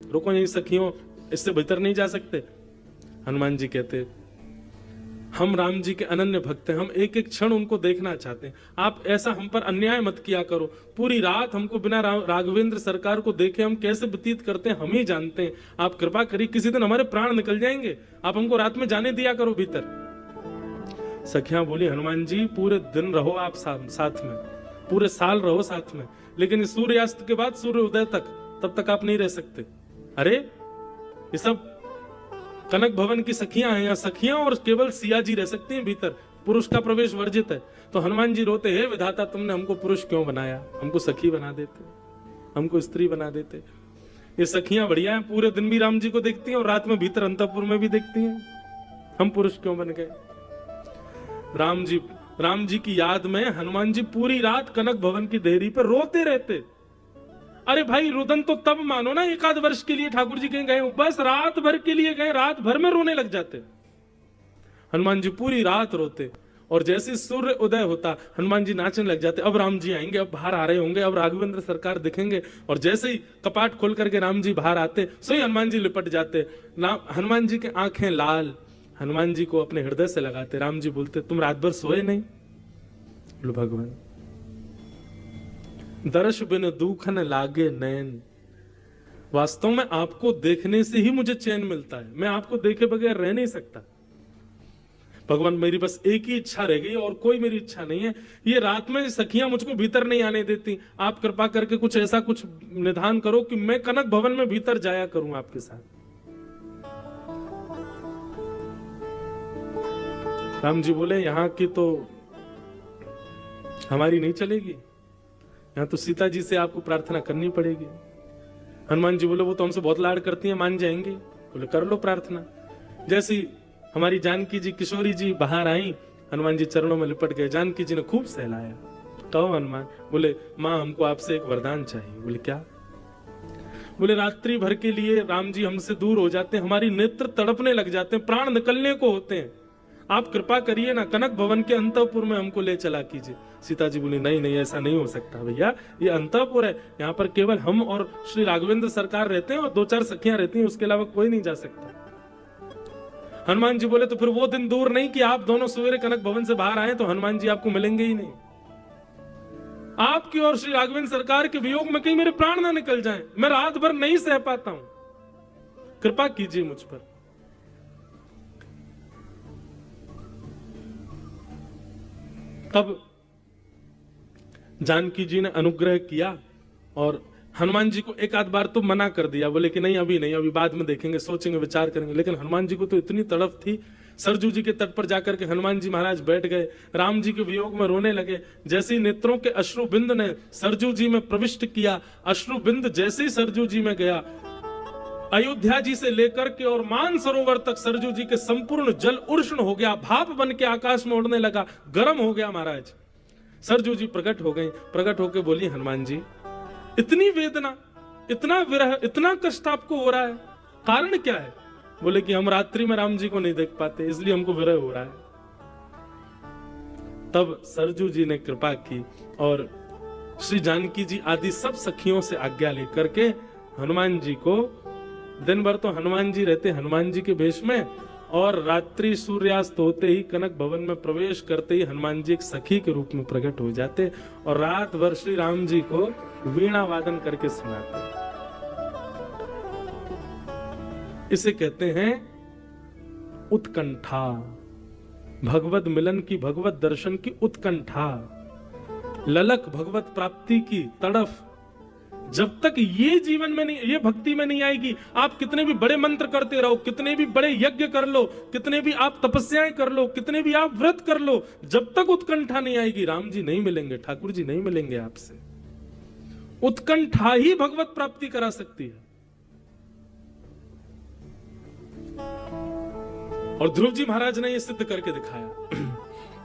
रुको यही सखियों, इससे भीतर नहीं जा सकते। हनुमान जी कहते हम राम जी के अनन्य भक्त हैं, हम एक एक क्षण उनको देखना चाहते हैं। आप ऐसा हम पर अन्याय मत किया करो। पूरी रात हमको बिना राघवेंद्र सरकार को देखे हम कैसे व्यतीत करते हैं हम ही जानते हैं। आप कृपा करिए, किसी दिन हमारे प्राण निकल जाएंगे, आप हमको रात में जाने दिया करो भीतर। सखियां बोली हनुमान जी पूरे दिन रहो आप साथ में, पूरे साल रहो साथ में, लेकिन सूर्यास्त के बाद सूर्य उदय तक, तब तक आप नहीं रह सकते। अरे ये सब कनक भवन की सखियां हैं, या सखियां और केवल सिया जी रह सकती हैं भीतर, पुरुष का प्रवेश वर्जित है। तो हनुमान जी रोते हैं, विधाता तुमने हमको पुरुष क्यों बनाया, हमको सखी बना देते, हमको स्त्री बना देते। ये सखियां बढ़िया हैं, पूरे दिन भी राम जी को देखती हैं और रात में भीतर अंतःपुर में भी देखती हैं, हम पुरुष क्यों बन गए। राम जी की याद में हनुमान जी पूरी रात कनक भवन की देहरी पर रोते रहते। अरे भाई रुदन तो तब मानो ना, 1 आध वर्ष के लिए ठाकुर जी कहीं गए, बस रात भर के लिए गए, रात भर में रोने लग जाते। हनुमान जी पूरी रात रोते, और जैसे सूर्य उदय होता हनुमान जी नाचने लग जाते। अब राम जी आएंगे, अब बाहर आ रहे होंगे, अब राघवेंद्र सरकार दिखेंगे, और जैसे ही कपाट खोल करके राम जी बाहर आते, सो हनुमान जी लिपट जाते। हनुमान जी की आंखें लाल, हनुमान जी को अपने हृदय से लगाते। राम जी बोलते तुम रात भर सोए नहीं। बोलो भगवान दर्श बिन दुखन लागे नैन, वास्तव में आपको देखने से ही मुझे चैन मिलता है, मैं आपको देखे बगैर रह नहीं सकता। भगवान मेरी बस एक ही इच्छा रह गई और कोई मेरी इच्छा नहीं है। ये रात में सखियां मुझको भीतर नहीं आने देती, आप कृपा करके कुछ ऐसा कुछ निधान करो कि मैं कनक भवन में भीतर जाया करूं आपके साथ। राम जी बोले यहां की तो हमारी नहीं चलेगी, यहां तो सीता जी से आपको प्रार्थना करनी पड़ेगी। हनुमान जी बोले वो तो हमसे बहुत लाड करती हैं, मान जाएंगे। बोले कर लो प्रार्थना। जैसी हमारी जानकी जी किशोरी जी बाहर आई, हनुमान जी चरणों में लिपट गए। जानकी जी ने खूब सहलाया। कहो हनुमान। बोले माँ हमको आपसे एक वरदान चाहिए। बोले क्या। बोले रात्रि भर के लिए राम जी हमसे दूर हो जाते हैं, हमारी नेत्र तड़पने लग जाते हैं, प्राण निकलने को होते हैं, आप कृपा करिए ना, कनक भवन के अंतःपुर में हमको ले चला कीजिए। सीता जी बोली नहीं नहीं ऐसा नहीं हो सकता भैया, ये अंतःपुर है, यहाँ पर केवल हम और श्री राघवेंद्र सरकार रहते हैं और 2-4 सखियां रहती हैं, उसके अलावा कोई नहीं जा सकता। हनुमान जी बोले तो फिर वो दिन दूर नहीं कि आप दोनों सवेरे कनक भवन से बाहर आए तो हनुमान जी आपको मिलेंगे ही नहीं। आपकी और श्री राघवेंद्र सरकार के वियोग में कहीं मेरे प्राण ना निकल जाएं, मैं रात भर नहीं सह पाता हूं, कृपा कीजिए मुझ पर। तब जानकी जी ने अनुग्रह किया और हनुमान जी को एक आध बार तो मना कर दिया। बोले कि नहीं अभी नहीं, अभी बाद में देखेंगे, सोचेंगे, विचार करेंगे। लेकिन हनुमान जी को तो इतनी तड़प थी, सरजू जी के तट पर जाकर के हनुमान जी महाराज बैठ गए, राम जी के वियोग में रोने लगे। जैसे ही नेत्रों के अश्रु बिंद ने सरजू जी में प्रविष्ट किया, अश्रु बिंद जैसे ही सरजू जी में गया, अयोध्या जी से लेकर के और मान सरोवर तक सरजू जी के संपूर्ण जल उष्ण हो गया, भाप बन के आकाश में उड़ने लगा, गर्म हो गया महाराज। सरजू जी प्रकट हो गई, प्रकट होकर बोली हनुमान जी इतनी वेदना, इतना विरह, इतना कष्ट आपको हो रहा है, कारण क्या है। बोले कि हम रात्रि में राम जी को नहीं देख पाते, इसलिए हमको विरह हो रहा है। तब सरजू जी ने कृपा की और श्री जानकी जी आदि सब सखियों से आज्ञा लेकर के हनुमान जी को, दिन भर तो हनुमान जी रहते हनुमान जी के भेष में, और रात्रि सूर्यास्त होते ही कनक भवन में प्रवेश करते ही हनुमान जी एक सखी के रूप में प्रकट हो जाते और रात भर श्री राम जी को वीणा वादन करके सुनाते। इसे कहते हैं उत्कंठा, भगवत मिलन की, भगवत दर्शन की उत्कंठा, ललक भगवत प्राप्ति की तड़फ। जब तक ये जीवन में नहीं, ये भक्ति में नहीं आएगी, आप कितने भी बड़े मंत्र करते रहो, कितने भी बड़े यज्ञ कर लो, कितने भी आप तपस्याएं कर लो, कितने भी आप व्रत कर लो, जब तक उत्कंठा नहीं आएगी राम जी नहीं मिलेंगे, ठाकुर जी नहीं मिलेंगे आपसे। उत्कंठा ही भगवत प्राप्ति करा सकती है। और ध्रुव जी महाराज ने यह सिद्ध करके दिखाया।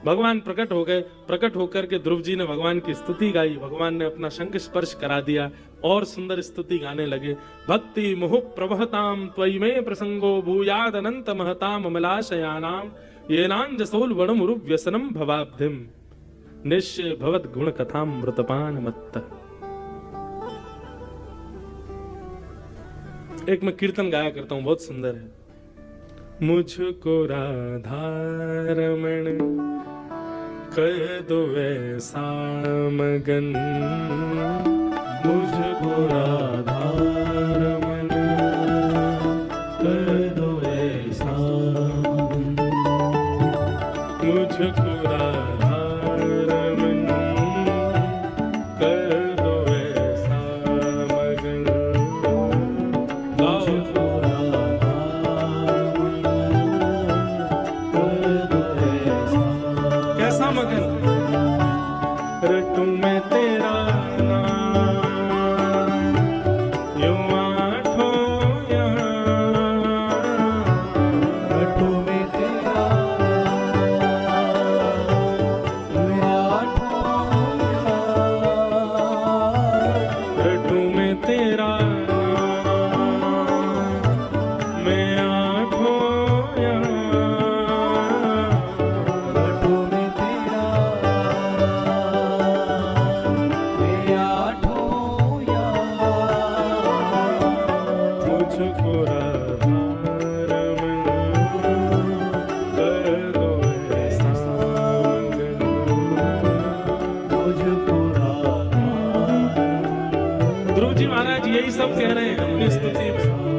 भगवान प्रकट हो गए, प्रकट होकर के ध्रुव जी ने भगवान की स्तुति गाई, भगवान ने अपना शंख स्पर्श करा दिया और सुंदर स्तुति गाने लगे। भक्ति मुहु प्रवहताम त्वयि में प्रसंगो भूयाद अनंत महताम अमलाशयानाम येनांजसोल वणमुरु व्यसनम भवाब्धिम निश्चय भवत गुण कथाम मृतपान मत्त। एक मैं कीर्तन गाया करता हूं, बहुत सुंदर है। मुझको राधा रमण कर दो ऐसा मगन, मुझको राधा रमण कर दो ऐसा मगन, मुझको राधा रमण कर दो ऐसा मगन, मुझको राधा कैसा मगन, रटूं मैं तेरा नाम यूं आठों यहाँ, रटूं मैं तेरा नाम आठों यहाँ, रटूं मैं तेरा नाम मैं आठों यहाँ, रटूं मैं तेरा मुझको राधा रमण कर दो ऐसा मगन, मुझको राधा। ध्रुव जी महाराज यही सब कह रहे हैं अपनी स्तुति में।